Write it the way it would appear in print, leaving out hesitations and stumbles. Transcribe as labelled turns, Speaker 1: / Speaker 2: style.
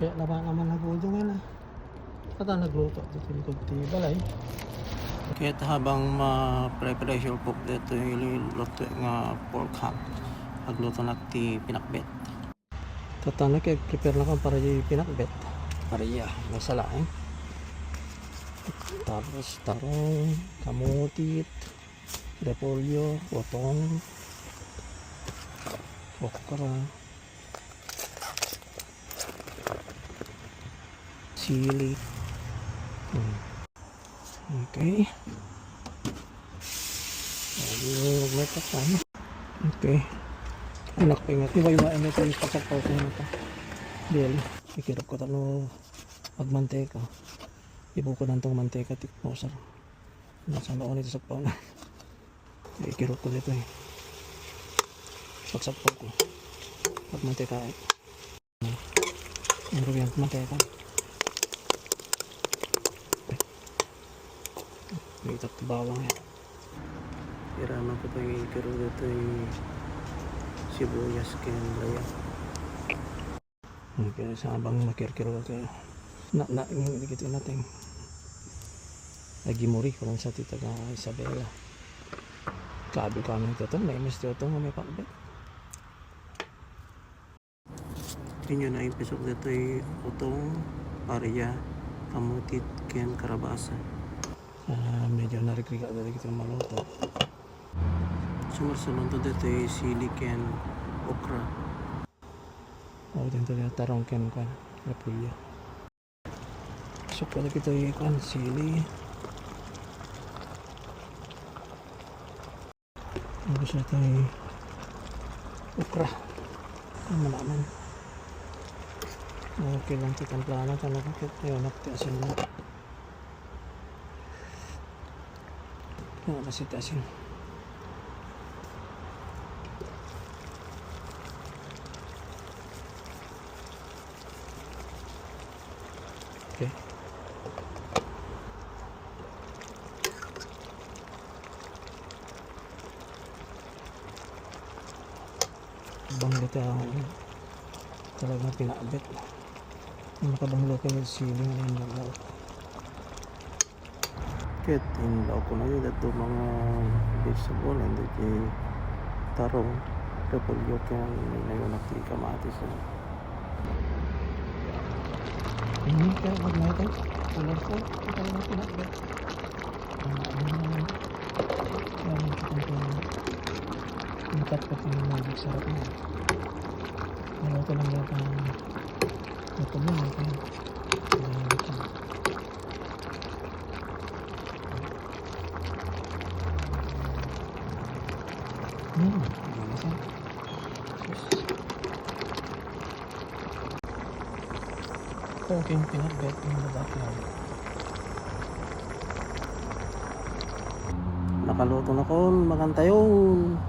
Speaker 1: Kaya naman nagluto nga na. Kata nagluto dito likod ti balay. Kaya habang ma-preparation cook dito yung luto nga pork ham. Agluto na ti pinakbet. Tatana kaya prepare na kang para yung pinakbet. Para iya, may salain. Tapos tarong, kamutit, repolyo, potong, okra, sili. Okay. Magmetak tayo. Okay. Anak ko ingat. Iba-ibain ito yung pasapaw ko na ito. Dili. Ikirap ko talo magmanteka. Ibu ko nantong manteka tikmoser. Nasa noon ito sa pauna. Ikirap ko dito eh. Pagsapaw ko. Magmanteka eh. Meron yan manteka. May itak bawang yan. Iraman ko ito yung ikirap dito yung sibuyas kaya okay, sa abang makirkiro kayo na dikit natin lagi muri ko lang sa tita ka Isabela kabi kami ito na imas ito may pakbet inyo na impisok dito yung utong pareya kamutit ken karabasa medyo narikriga dito kita maluto sumarsalon to dito yung sili ken okra dito yung tarong ken kan repolyo so pala kita yung kan sili tapos ito yung okra malaman okay lang ito templana ito nakakit ayun nakatiasin na nakasitasin okay. Banglo tayo talagang pinakabit makabanglo kayo siling na yung naglaw kit hinlaw ko na yun ito mga vegetable hindi kay tarong repolyo kaya ngayon nakikamatis ini kaya wag natin ular ko ito yung pinakbet ikat pa yung mga sarap na ano ito lang yung ito mo ito okay pinakbet yung babaklaw nakaluto na ko makantayon